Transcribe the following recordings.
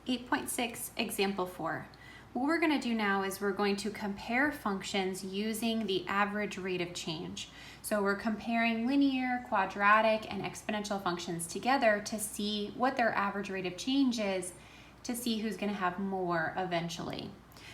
8.6 example 4. What we're going to do now is we're going to compare functions using the average rate of change. So we're comparing linear, quadratic, and exponential functions together to see what their average rate of change is, to see who's going to have more eventually.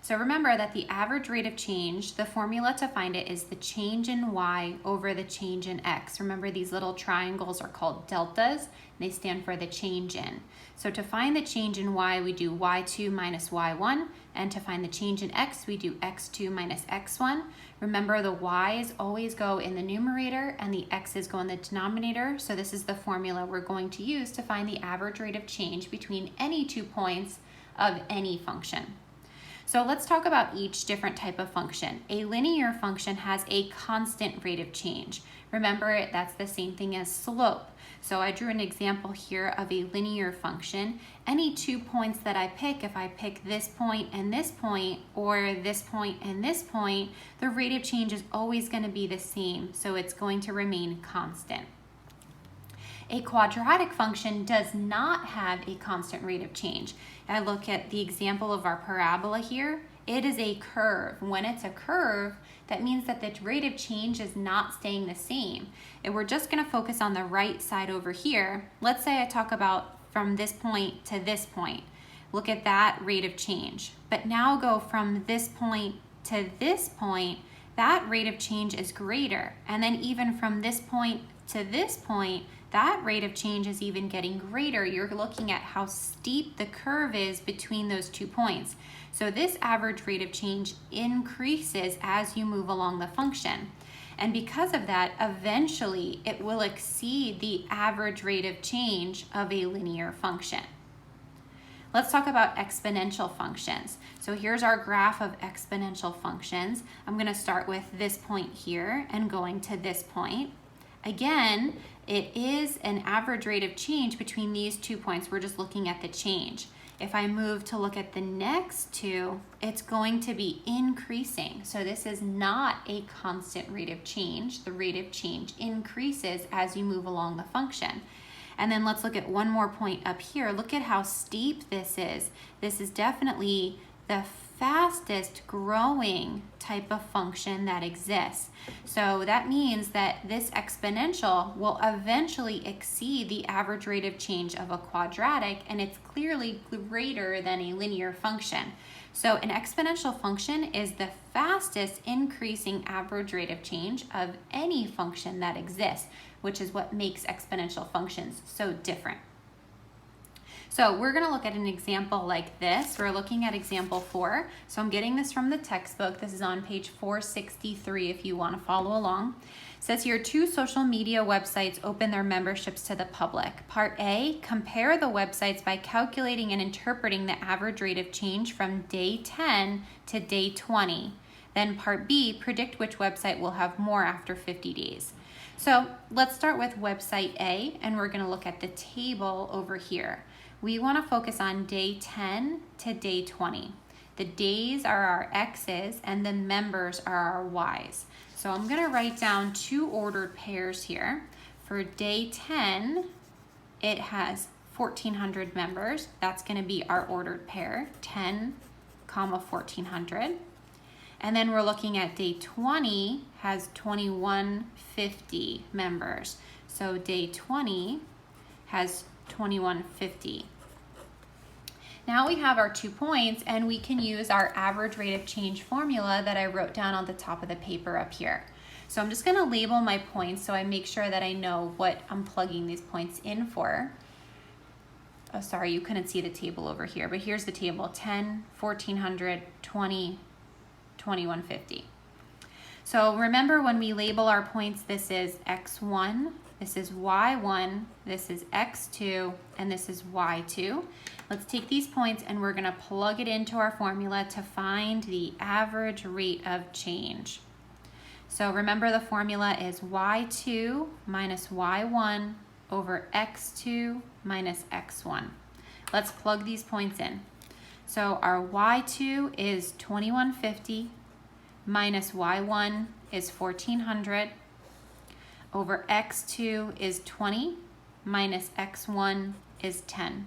So remember that the average rate of change, the formula to find it is the change in y over the change in x. Remember, these little triangles are called deltas, and they stand for the change in. So to find the change in y, we do y2 minus y1, and to find the change in x, we do x2 minus x1. Remember, the y's always go in the numerator and the x's go in the denominator, so this is the formula we're going to use to find the average rate of change between any 2 points of any function. So let's talk about each different type of function. A linear function has a constant rate of change. Remember, that's the same thing as slope. So I drew an example here of a linear function. Any 2 points that I pick, if I pick this point and this point, or this point and this point, the rate of change is always going to be the same, so it's going to remain constant. A quadratic function does not have a constant rate of change. I look at the example of our parabola here. It is a curve. When it's a curve, that means that the rate of change is not staying the same. And we're just going to focus on the right side over here. Let's say I talk about from this point to this point. Look at that rate of change. But now go from this point to this point, that rate of change is greater. And then even from this point to this point, that rate of change is even getting greater. You're looking at how steep the curve is between those 2 points. So this average rate of change increases as you move along the function. And because of that, eventually it will exceed the average rate of change of a linear function. Let's talk about exponential functions. So here's our graph of exponential functions. I'm going to start with this point here and going to this point. Again, it is an average rate of change between these 2 points. We're just looking at the change. If I move to look at the next 2, it's going to be increasing. So this is not a constant rate of change. The rate of change increases as you move along the function. And then let's look at one more point up here. Look at how steep this is. This is definitely the fastest growing type of function that exists. So that means that this exponential will eventually exceed the average rate of change of a quadratic, and it's clearly greater than a linear function. So an exponential function is the fastest increasing average rate of change of any function that exists, which is what makes exponential functions so different. So we're going to look at an example like this. We're looking at example 4. So I'm getting this from the textbook. This is on page 463 if you want to follow along. It says here, 2 social media websites open their memberships to the public. Part A, compare the websites by calculating and interpreting the average rate of change from day 10 to day 20. Then part B, predict which website will have more after 50 days. So let's start with website A, and we're going to look at the table over here. We want to focus on day 10 to day 20. The days are our X's and the members are our Y's. So I'm going to write down 2 ordered pairs here. For day 10, it has 1,400 members. That's going to be our ordered pair, 10, 1,400. And then we're looking at day 20 has 2,150 members. So day 20 has 2,150. Now we have our 2 points, and we can use our average rate of change formula that I wrote down on the top of the paper up here. So I'm just going to label my points so I make sure that I know what I'm plugging these points in for. Oh, sorry, you couldn't see the table over here, but here's the table: 10, 1,400, 20, 2,150. So remember, when we label our points, this is X1, this is Y1, this is X2, and this is Y2. Let's take these points and we're going to plug it into our formula to find the average rate of change. So remember, the formula is Y2 minus Y1 over X2 minus X1. Let's plug these points in. So our Y2 is 2,150 minus Y1 is 1,400 over X2 is 20 minus X1 is 10.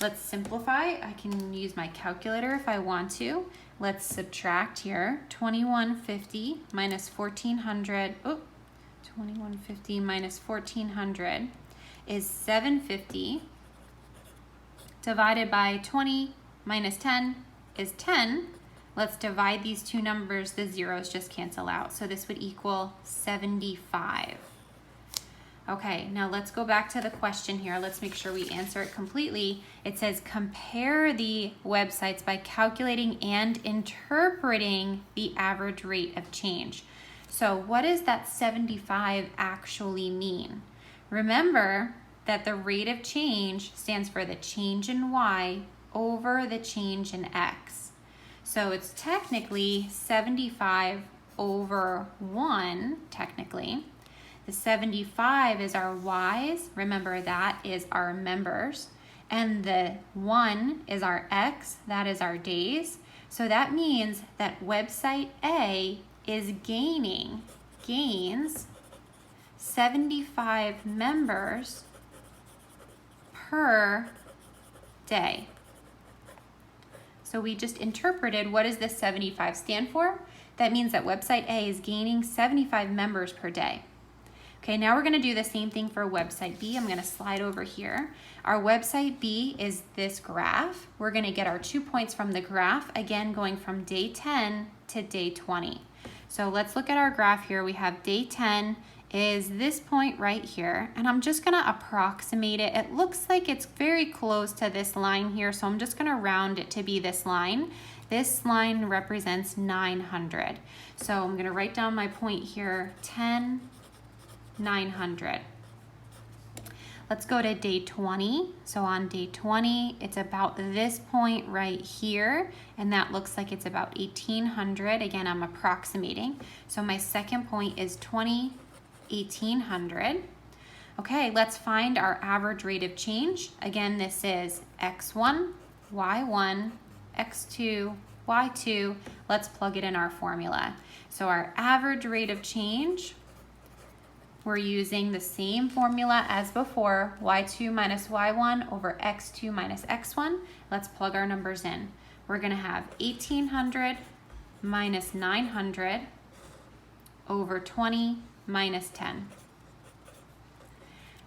Let's simplify. I can use my calculator if I want to. Let's subtract here. 2150 minus 1400. 2150 minus 1400 is 750. Divided by 20 minus 10 is 10. Let's divide these two numbers. The zeros just cancel out. So this would equal 75. Okay, now let's go back to the question here. Let's make sure we answer it completely. It says compare the websites by calculating and interpreting the average rate of change. So what does that 75 actually mean? Remember that the rate of change stands for the change in Y over the change in X. So it's technically 75 over 1, technically. The 75 is our Y's. Remember, that is our members. And the 1 is our X. That is our days. So that means that website A is gains 75 members per day. So we just interpreted, what does this 75 stand for? That means that website A is gaining 75 members per day. Okay, now we're going to do the same thing for website B. I'm going to slide over here. Our website B is this graph. We're going to get our 2 points from the graph, again going from day 10 to day 20. So let's look at our graph here. We have day 10 is this point right here, and I'm just going to approximate it. It looks like it's very close to this line here, so I'm just going to round it to be this line. This line represents 900. So I'm going to write down my point here, 10, 900. Let's go to day 20. So on day 20, it's about this point right here, and that looks like it's about 1800. Again, I'm approximating. So my second point is 20, 1800. Okay, let's find our average rate of change. Again, this is x1, y1, x2, y2. Let's plug it in our formula. So our average rate of change, we're using the same formula as before, y2 minus y1 over x2 minus x1. Let's plug our numbers in. We're going to have 1800 minus 900 over 20 minus 10.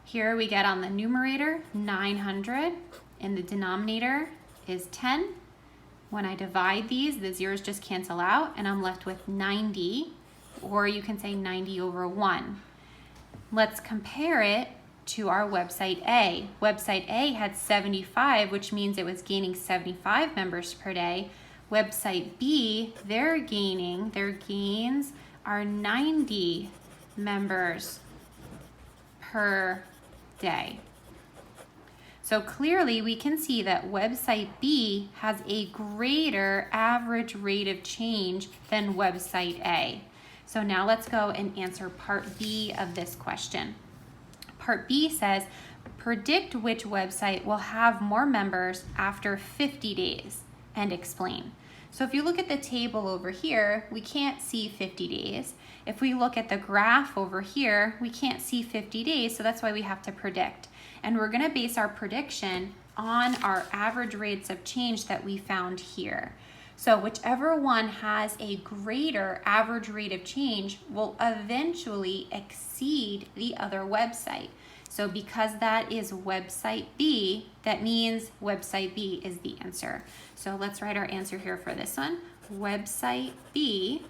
Here we get on the numerator 900, and the denominator is 10. When I divide these, the zeros just cancel out, and I'm left with 90, or you can say 90 over 1. Let's compare it to our website A. Website A had 75, which means it was gaining 75 members per day. Website B, their gains are 90 members per day. So clearly we can see that website B has a greater average rate of change than website A. So now let's go and answer part B of this question. Part B says, predict which website will have more members after 50 days and explain. So if you look at the table over here, we can't see 50 days. If we look at the graph over here, we can't see 50 days, so that's why we have to predict. And we're gonna base our prediction on our average rates of change that we found here. So whichever one has a greater average rate of change will eventually exceed the other website. So because that is website B, that means website B is the answer. So let's write our answer here for this one. Website B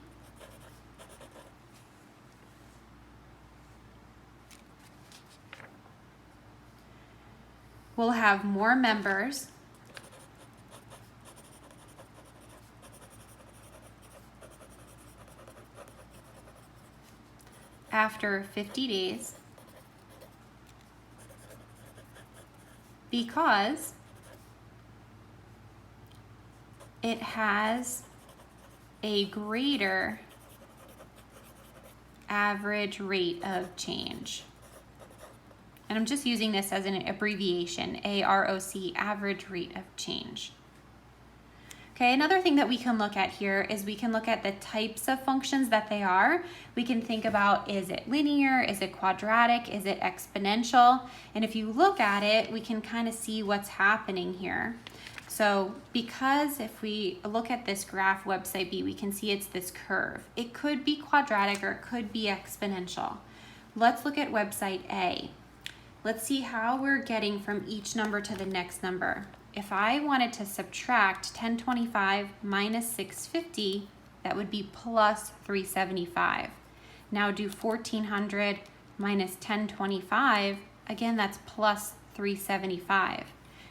will have more members after 50 days because it has a greater average rate of change. And I'm just using this as an abbreviation, AROC, average rate of change. Okay, another thing that we can look at here is we can look at the types of functions that they are. We can think about, is it linear, is it quadratic, is it exponential? And if you look at it, we can kind of see what's happening here. So because if we look at this graph, website B, we can see it's this curve. It could be quadratic or it could be exponential. Let's look at website A. Let's see how we're getting from each number to the next number. If I wanted to subtract 1025 minus 650, that would be plus 375. Now do 1400 minus 1025, again that's plus 375.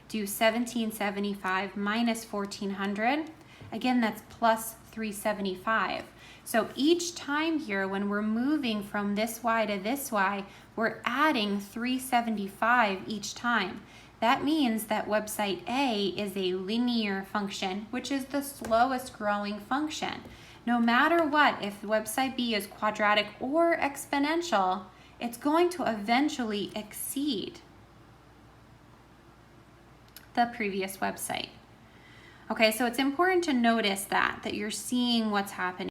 Do 1775 minus 1400, again that's plus 375. So each time here when we're moving from this y to this y, we're adding 375 each time. That means that website A is a linear function, which is the slowest growing function. No matter what, if website B is quadratic or exponential, it's going to eventually exceed the previous website. Okay, so it's important to notice that you're seeing what's happening.